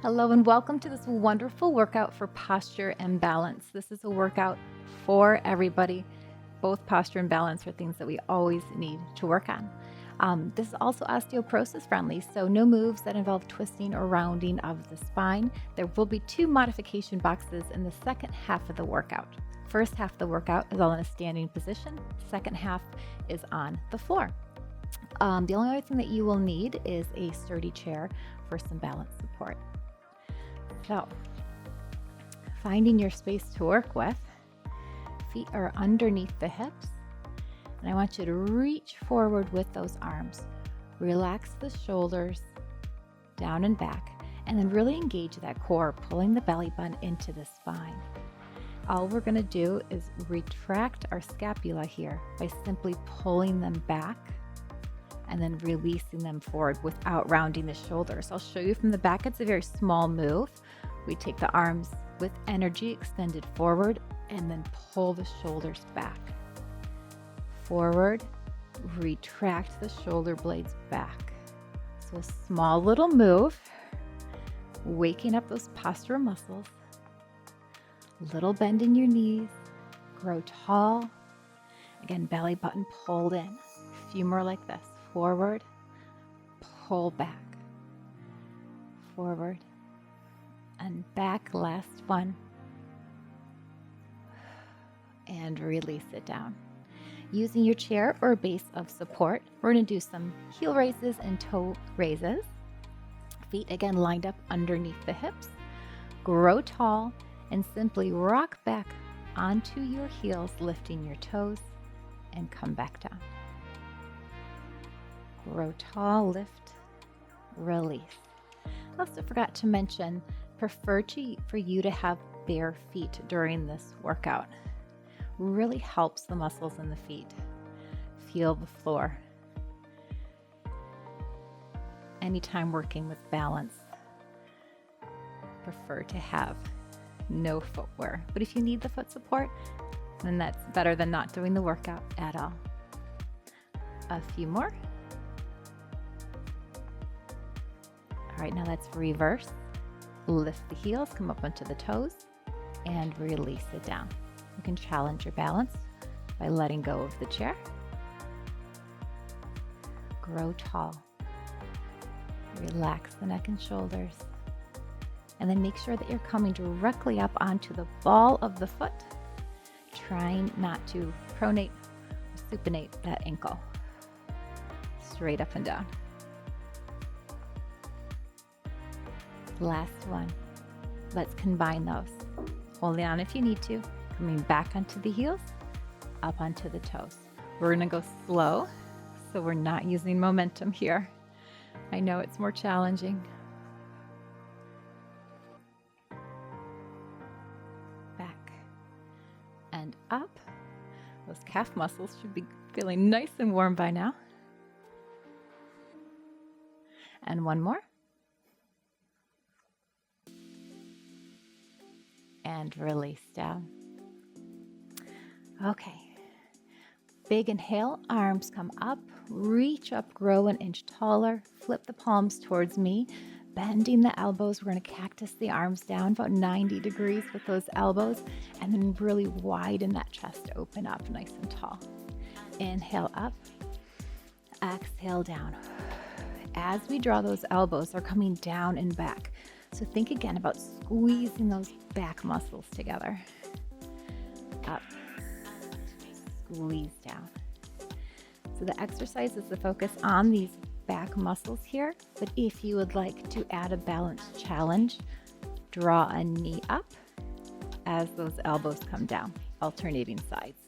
Hello and welcome to this wonderful workout for posture and balance. This is a workout for everybody. Both posture and balance are things that we always need to work on. This is also osteoporosis friendly, so no moves that involve twisting or rounding of the spine. There will be 2 modification boxes in the second half of the workout. First half of the workout is all in a standing position. Second half is on the floor. The only other thing that you will need is a sturdy chair for some balance support. So, finding your space to work with, feet are underneath the hips, and I want you to reach forward with those arms. Relax the shoulders down and back, and then really engage that core, pulling the belly button into the spine. All we're going to do is retract our scapula here by simply pulling them back and then releasing them forward without rounding the shoulders. I'll show you from the back. It's a very small move. We take the arms with energy extended forward and then pull the shoulders back. Forward, retract the shoulder blades back. So a small little move, waking up those postural muscles. Little bend in your knees, grow tall. Again, belly button pulled in. A few more like this. Forward, pull back, forward, and back. Last one. And release it down. Using your chair or a base of support, we're going to do some heel raises and toe raises. Feet again lined up underneath the hips. Grow tall and simply rock back onto your heels, lifting your toes, and come back down. Grow tall, lift, release. I also forgot to mention, prefer for you to have bare feet during this workout. Really helps the muscles in the feet. Feel the floor. Anytime working with balance, prefer to have no footwear. But if you need the foot support, then that's better than not doing the workout at all. A few more. All right, now let's reverse. Lift the heels, come up onto the toes, and release it down. You can challenge your balance by letting go of the chair. Grow tall. Relax the neck and shoulders. And then make sure that you're coming directly up onto the ball of the foot, trying not to pronate or supinate that ankle. Straight up and down. Last one. Let's combine those. Hold on if you need to. Coming back onto the heels, up onto the toes. We're going to go slow, so we're not using momentum here. I know it's more challenging. Back and up. Those calf muscles should be feeling nice and warm by now. And one more. And release down. Okay. Big inhale, arms come up, reach up, grow an inch taller, flip the palms towards me, bending the elbows. We're going to cactus the arms down about 90 degrees with those elbows, and then really widen that chest, open up nice and tall. Inhale up, exhale down. As we draw those elbows, they're coming down and back. So think again about squeezing those back muscles together. Up, squeeze down. So the exercise is the focus on these back muscles here, but if you would like to add a balance challenge, draw a knee up as those elbows come down, alternating sides.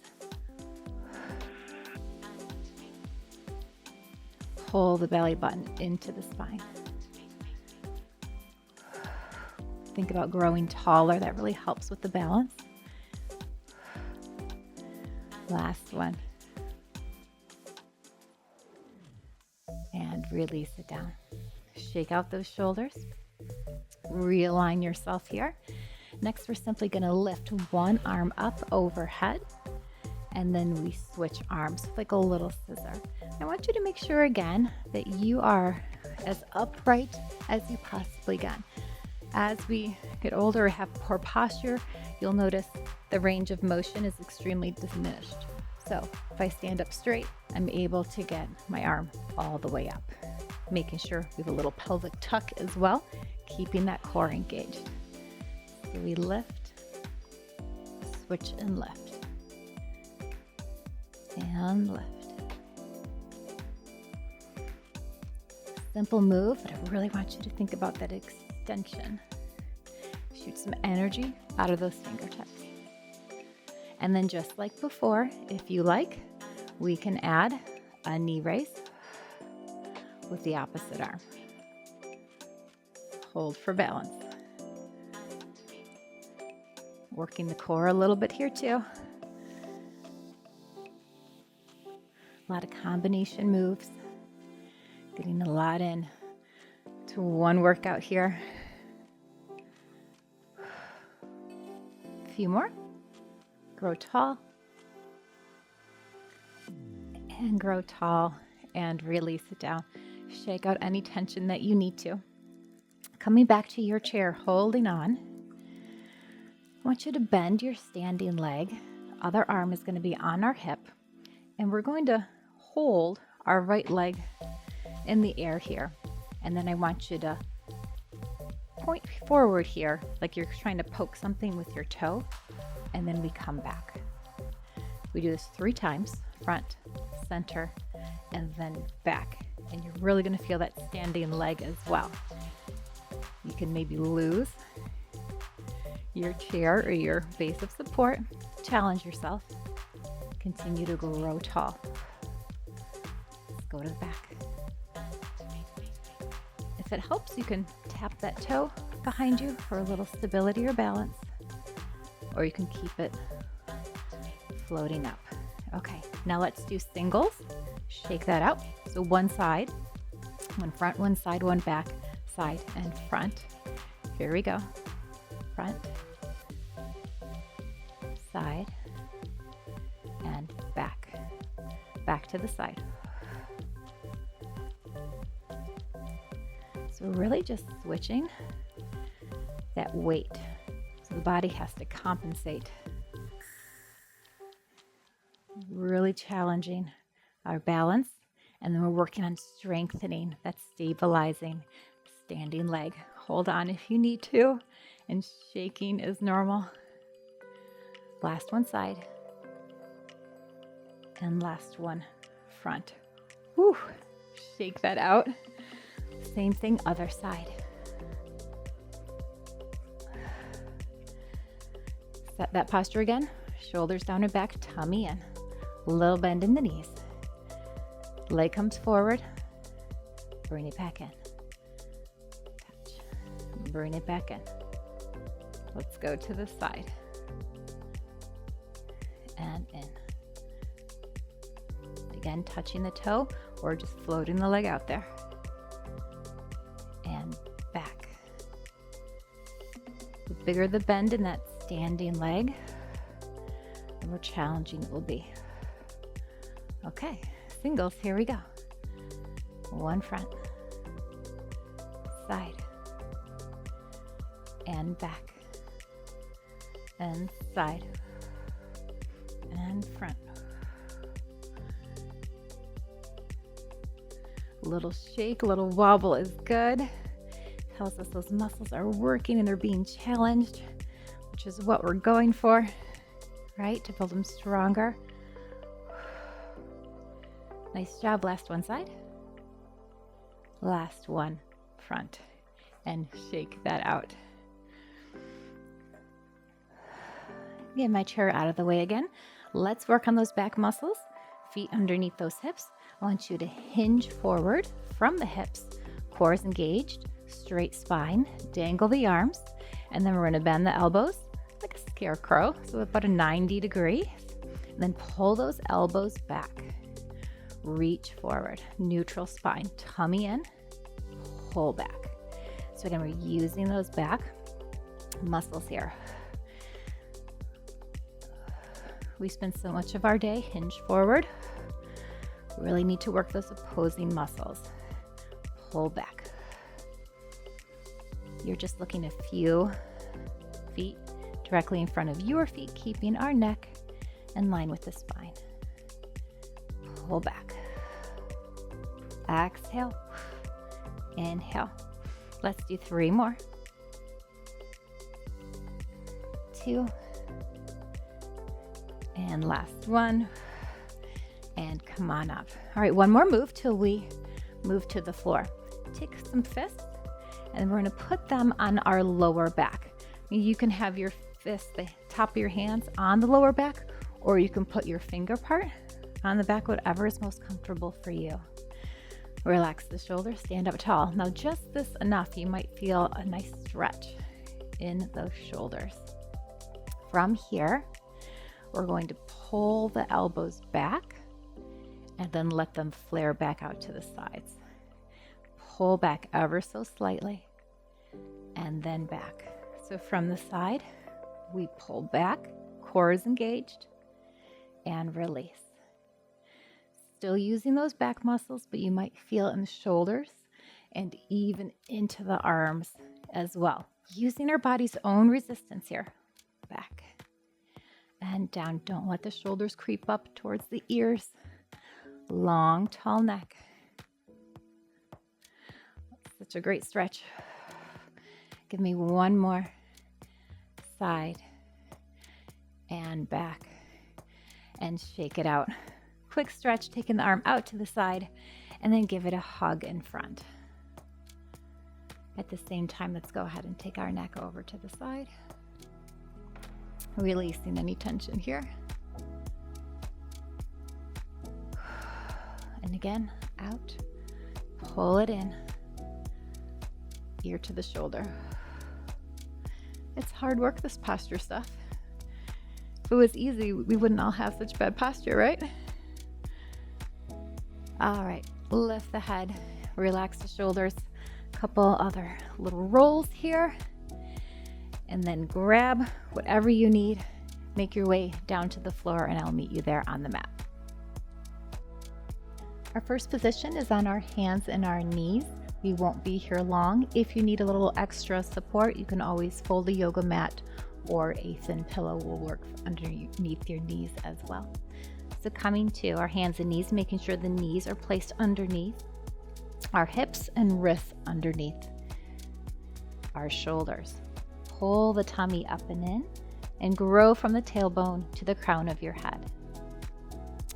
Pull the belly button into the spine. Think about growing taller. That really helps with the balance. Last one. And release it down. Shake out those shoulders. Realign yourself here. Next, we're simply going to lift one arm up overhead. And then we switch arms like a little scissor. I want you to make sure again that you are as upright as you possibly can. As we get older or have poor posture, you'll notice the range of motion is extremely diminished. So if I stand up straight, I'm able to get my arm all the way up, making sure we have a little pelvic tuck as well, keeping that core engaged. So we lift, switch and lift, and lift. Simple move, but I really want you to think about that extension. Shoot some energy out of those fingertips. And then just like before, if you like, we can add a knee raise with the opposite arm. Hold for balance. Working the core a little bit here too. A lot of combination moves. Getting a lot in to one workout here. A few more. Grow tall. And grow tall and release it down. Shake out any tension that you need to. Coming back to your chair, holding on. I want you to bend your standing leg. Other arm is going to be on our hip. And we're going to hold our right leg in the air here. And then I want you to point forward here, like you're trying to poke something with your toe. And then we come back. We do this 3 times, front, center, and then back. And you're really going to feel that standing leg as well. You can maybe lose your chair or your base of support. Challenge yourself. Continue to grow tall. Let's go to the back. If it helps, you can tap that toe behind you for a little stability or balance, or you can keep it floating up. Okay, now let's do singles. Shake that out. So one side, one front, one side, one back, side and front. Here we go. Front, side, and back. Back to the side. So really just switching that weight. So the body has to compensate. Really challenging our balance. And then we're working on strengthening that stabilizing standing leg. Hold on if you need to. And shaking is normal. Last one side. And last one front. Whew. Shake that out. Same thing, other side. Set that posture again. Shoulders down and back, tummy in. Little bend in the knees. Leg comes forward. Bring it back in. Touch. Bring it back in. Let's go to the side. And in. Again, touching the toe or just floating the leg out there. And back. The bigger the bend in that standing leg, the more challenging it will be. Okay, singles, here we go. One front, side, and back, and side, and front. A little shake, a little wobble is good. Tells us those muscles are working and they're being challenged, which is what we're going for, right? To build them stronger. Nice job. Last one side. Last one front. And shake that out. Get my chair out of the way again. Let's work on those back muscles. Feet underneath those hips. I want you to hinge forward from the hips. Core is engaged. Straight spine. Dangle the arms. And then we're going to bend the elbows like a scarecrow. So about a 90 degrees. And then pull those elbows back. Reach forward. Neutral spine. Tummy in. Pull back. So again, we're using those back muscles here. We spend so much of our day hinge forward. We really need to work those opposing muscles. Pull back. You're just looking a few feet directly in front of your feet, keeping our neck in line with the spine. Pull back. Exhale. Inhale. Let's do 3 more. 2. And last one. And come on up. All right, one more move till we move to the floor. Take some fists, and we're going to put them on our lower back. You can have your fists, the top of your hands, on the lower back, or you can put your finger part on the back, whatever is most comfortable for you. Relax the shoulders, stand up tall. Now just this enough, you might feel a nice stretch in those shoulders. From here, we're going to pull the elbows back and then let them flare back out to the sides. Pull back ever so slightly and then back. So from the side, we pull back, core is engaged, and release. Still using those back muscles, but you might feel it in the shoulders and even into the arms as well. Using our body's own resistance here. Back and down. Don't let the shoulders creep up towards the ears. Long, tall neck. Such a great stretch. Give me one more. Side and back. And shake it out. Quick stretch, taking the arm out to the side, and then give it a hug in front. At the same time, let's go ahead and take our neck over to the side. Releasing any tension here. And again, out. Pull it in. Ear to the shoulder. It's hard work, this posture stuff. If it was easy, we wouldn't all have such bad posture, right? All right, lift the head, relax the shoulders. Couple other little rolls here. And then grab whatever you need. Make your way down to the floor, and I'll meet you there on the mat. Our first position is on our hands and our knees. We won't be here long. If you need a little extra support, you can always fold a yoga mat, or a thin pillow will work underneath your knees as well. So coming to our hands and knees, making sure the knees are placed underneath our hips and wrists underneath our shoulders. Pull the tummy up and in and grow from the tailbone to the crown of your head.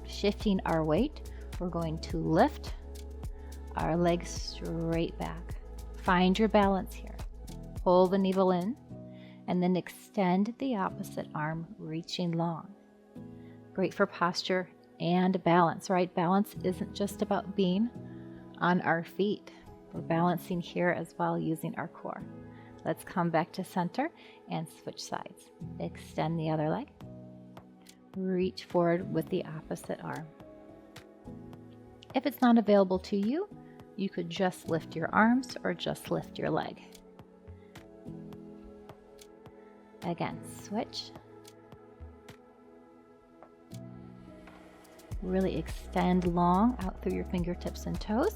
Shifting our weight, we're going to lift our legs straight back. Find your balance here. Pull the navel in and then extend the opposite arm, reaching long. Great for posture and balance, right? Balance isn't just about being on our feet. We're balancing here as well using our core. Let's come back to center and switch sides. Extend the other leg. Reach forward with the opposite arm. If it's not available to you, you could just lift your arms or just lift your leg. Again, switch. Really extend long out through your fingertips and toes.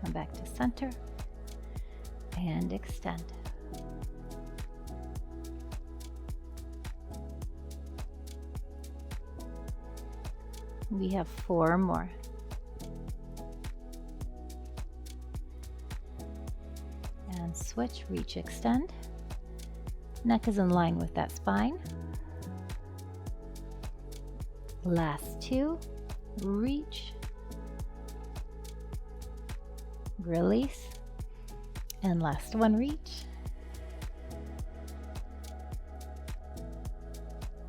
Come back to center and extend. We have 4 more. And switch, reach, extend. Neck is in line with that spine. Last 2. Reach, release, and last one, reach,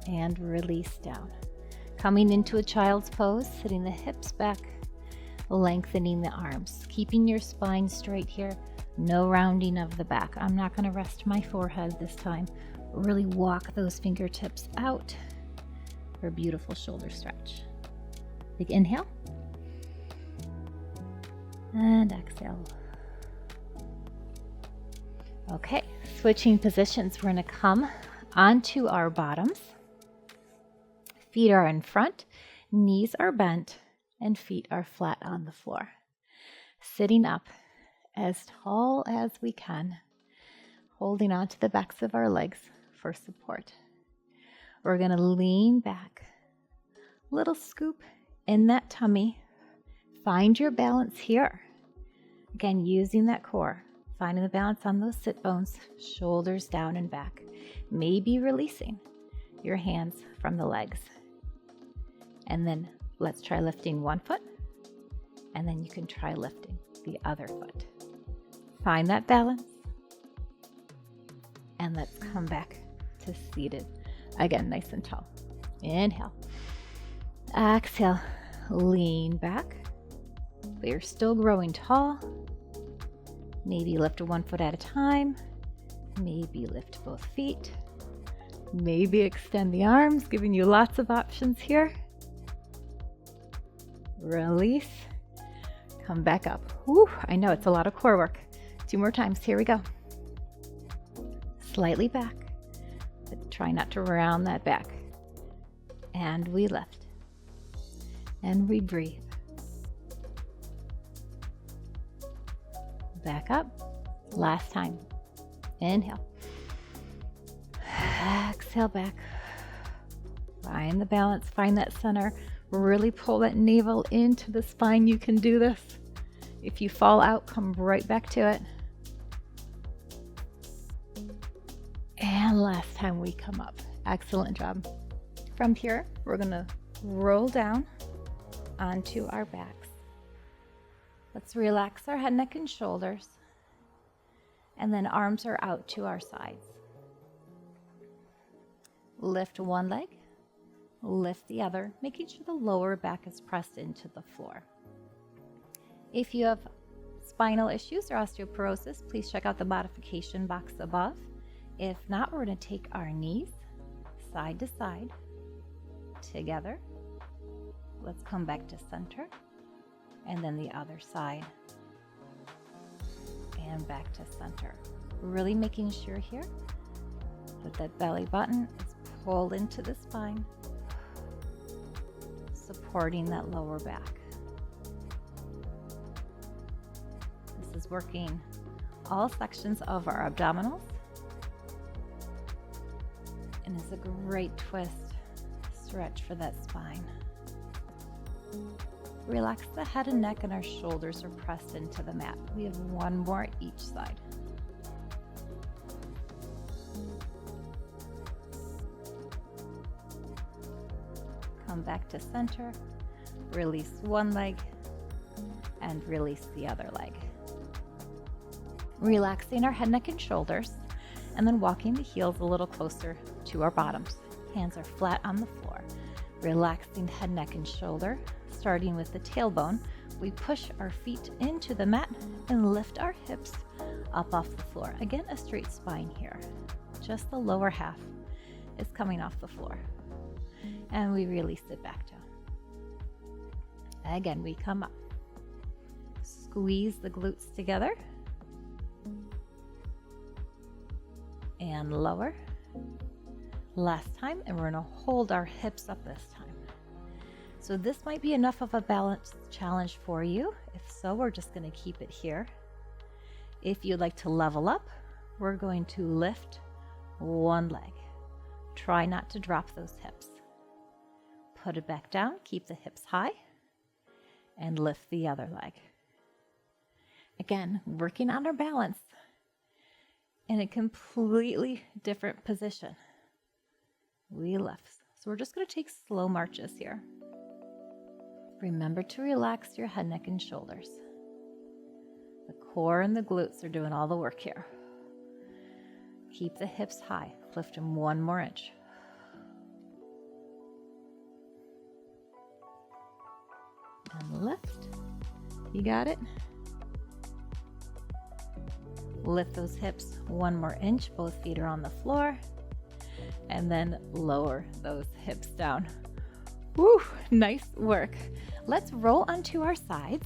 and release down. Coming into a child's pose, sitting the hips back, lengthening the arms, keeping your spine straight here, no rounding of the back. I'm not going to rest my forehead this time. Really walk those fingertips out for a beautiful shoulder stretch. Big inhale and exhale. Okay, switching positions. We're going to come onto our bottoms. Feet are in front, knees are bent, and feet are flat on the floor. Sitting up as tall as we can. holding on to the backs of our legs for support. We're going to lean back, little scoop in that tummy. Find your balance here. Again, using that core, finding the balance on those sit bones, shoulders down and back. Maybe releasing your hands from the legs. And then let's try lifting one foot, and then you can try lifting the other foot. Find that balance, and let's come back to seated. Again, nice and tall. Inhale. Exhale. Lean back, but you're still growing tall. Maybe lift one foot at a time. Maybe lift both feet. Maybe extend the arms, giving you lots of options here. Release. Come back up. Whew, I know it's a lot of core work. 2 more times. Here we go. Slightly back, but try not to round that back. And we lift. And we breathe. Back up. Last time. Inhale. Exhale back. Find the balance. Find that center. Really pull that navel into the spine. You can do this. If you fall out, come right back to it. And last time we come up. Excellent job. From here, we're going to roll down onto our backs. Let's relax our head, neck, and shoulders. And then arms are out to our sides. Lift one leg, lift the other, making sure the lower back is pressed into the floor. If you have spinal issues or osteoporosis, please check out the modification box above. If not, we're going to take our knees side to side together. Let's come back to center, and then the other side, and back to center. Really making sure here that belly button is pulled into the spine, supporting that lower back. This is working all sections of our abdominals, and is a great twist, stretch for that spine. Relax the head and neck, and our shoulders are pressed into the mat. We have one more each side. Come back to center, release one leg, and release the other leg. Relaxing our head, neck, and shoulders, and then walking the heels a little closer to our bottoms. Hands are flat on the floor. Relaxing head, neck, and shoulder. Starting with the tailbone, we push our feet into the mat and lift our hips up off the floor. Again, a straight spine here. Just the lower half is coming off the floor. And we release it back down. Again, we come up. Squeeze the glutes together. And lower. Last time, and we're going to hold our hips up this time. So this might be enough of a balance challenge for you. If so, we're just going to keep it here. If you'd like to level up, we're going to lift one leg. Try not to drop those hips. Put it back down, keep the hips high, and lift the other leg. Again, working on our balance in a completely different position. We lift. So we're just going to take slow marches here. Remember to relax your head, neck, and shoulders. The core and the glutes are doing all the work here. Keep the hips high. Lift them one more inch. And lift. You got it? Lift those hips one more inch. Both feet are on the floor. And then lower those hips down. Woo, nice work. Let's roll onto our sides.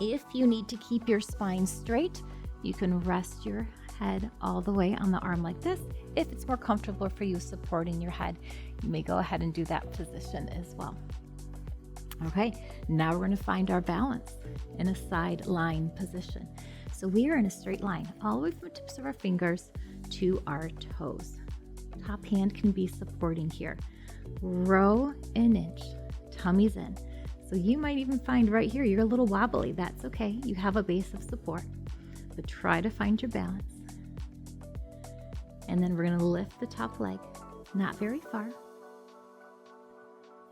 If you need to keep your spine straight, you can rest your head all the way on the arm like this. If it's more comfortable for you supporting your head, you may go ahead and do that position as well. Okay, now we're going to find our balance in a side lying position. So we are in a straight line all the way from the tips of our fingers to our toes. Top hand can be supporting here. Row an inch, tummy's in. So you might even find right here you're a little wobbly. That's okay. You have a base of support. But try to find your balance. And then we're going to lift the top leg, not very far.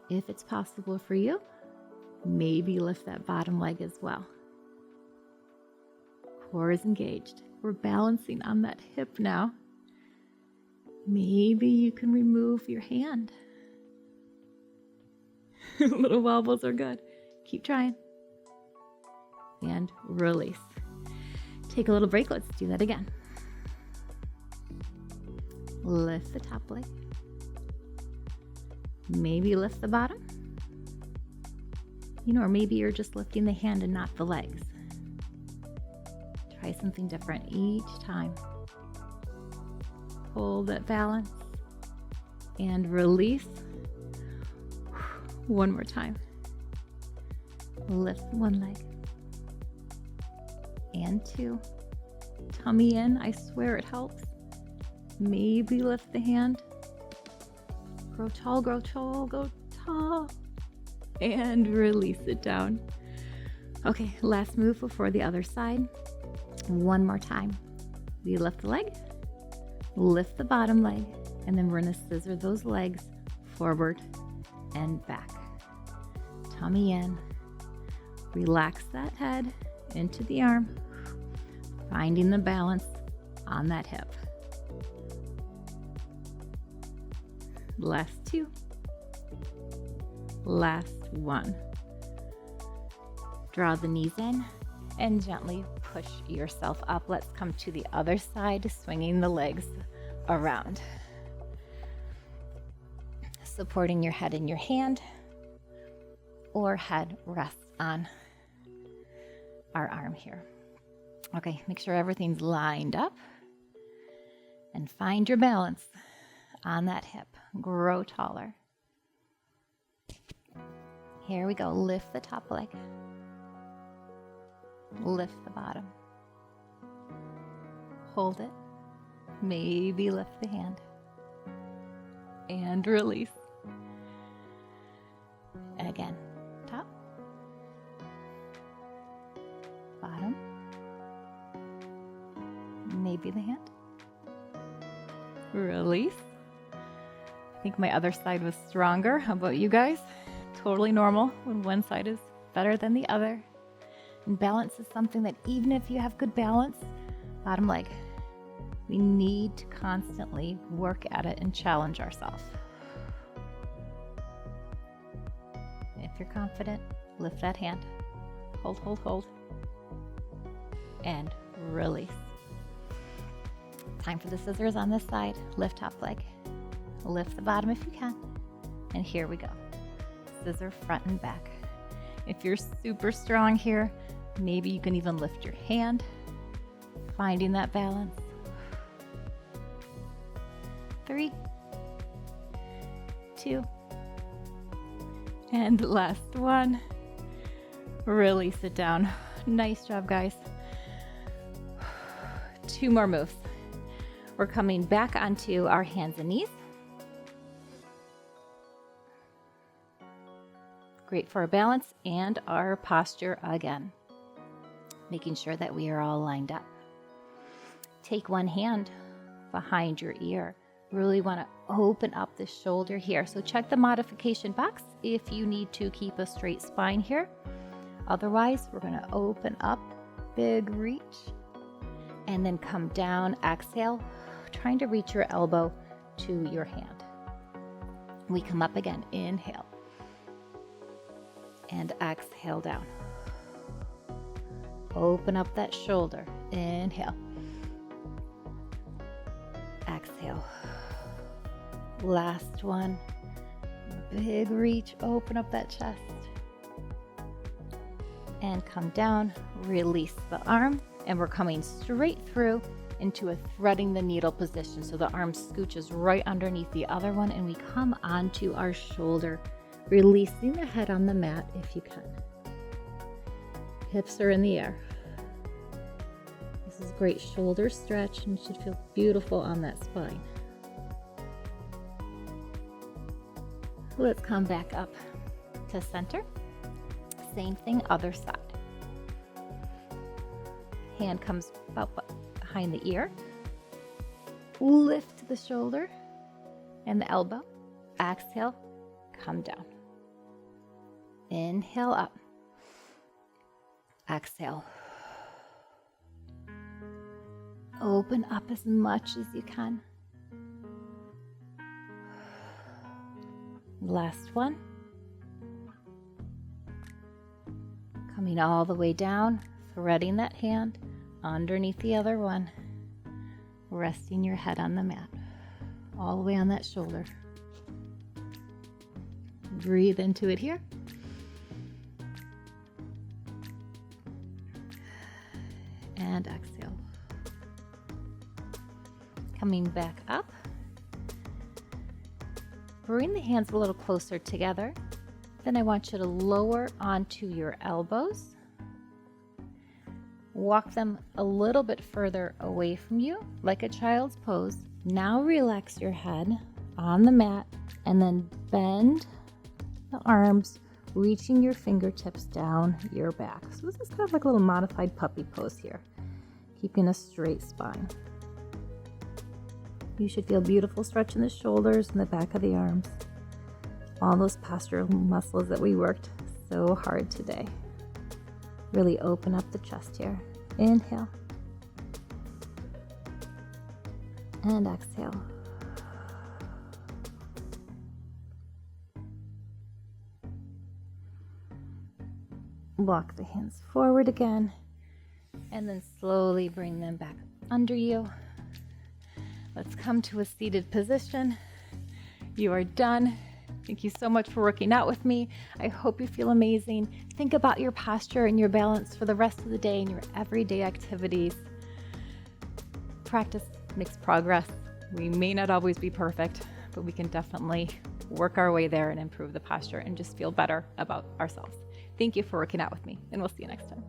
If it's possible for you, maybe lift that bottom leg as well. Core is engaged. We're balancing on that hip now. Maybe you can remove your hand. Little wobbles are good. Keep trying. And release. Take a little break. Let's do that again. Lift the top leg. Maybe lift the bottom. Or maybe you're just lifting the hand and not the legs. Try something different each time. Hold that balance and release. One more time. Lift one leg and two. Tummy in. I swear it helps. Maybe lift the hand. Grow tall, grow tall, go tall. And release it down. Okay, last move before the other side. One more time. We lift the leg, lift the bottom leg, and then we're going to scissor those legs forward and back. Tummy in. Relax that head into the arm, finding the balance on that hip. Last two. Last one. Draw the knees in and gently push yourself up. Let's come to the other side, swinging the legs around. Supporting your head in your hand or head rests on our arm here. Okay, make sure everything's lined up and find your balance on that hip. Grow taller. Here we go. Lift the top leg. Lift the bottom. Hold it. Maybe lift the hand. And release. And again, top. Bottom. Maybe the hand. Release. I think my other side was stronger. How about you guys? Totally normal when one side is better than the other. And balance is something that even if you have good balance, bottom leg, we need to constantly work at it and challenge ourselves. If you're confident, lift that hand. Hold, hold, hold. And release. Time for the scissors on this side. Lift top leg. Lift the bottom if you can. And here we go. Scissor front and back. If you're super strong here, maybe you can even lift your hand, finding that balance. 3, 2, and last one. Release it down. Nice job, guys. 2 more moves. We're coming back onto our hands and knees. Great for our balance and our posture again. Making sure that we are all lined up. Take one hand behind your ear. Really want to open up the shoulder here. So check the modification box if you need to keep a straight spine here. Otherwise, we're going to open up, big reach, and then come down, exhale, trying to reach your elbow to your hand. We come up again, inhale. And exhale down. Open up that shoulder. Inhale. Exhale. Last one. Big reach. Open up that chest. And come down. Release the arm. And we're coming straight through into a threading the needle position. So the arm scooches right underneath the other one. And we come onto our shoulder Releasing the head on the mat if you can. Hips are in the air. This is a great shoulder stretch and should feel beautiful on that spine. Let's come back up to center. Same thing, other side. Hand comes about behind the ear. Lift the shoulder and the elbow. Exhale, come down. Inhale up. Exhale. Open up as much as you can. Last one. Coming all the way down, threading that hand underneath the other one. Resting your head on the mat, all the way on that shoulder. Breathe into it here. And exhale. Coming back up. Bring the hands a little closer together. Then I want you to lower onto your elbows. Walk them a little bit further away from you, like a child's pose. Now relax your head on the mat and then bend the arms, reaching your fingertips down your back. So this is kind of like a little modified puppy pose here, keeping a straight spine. You should feel beautiful stretch in the shoulders and the back of the arms. All those postural muscles that we worked so hard today. Really open up the chest here. Inhale. And exhale. Walk the hands forward again. And then slowly bring them back under you. Let's come to a seated position. You are done. Thank you so much for working out with me. I hope you feel amazing. Think about your posture and your balance for the rest of the day and your everyday activities. Practice makes progress. We may not always be perfect, but we can definitely work our way there and improve the posture and just feel better about ourselves. Thank you for working out with me, and we'll see you next time.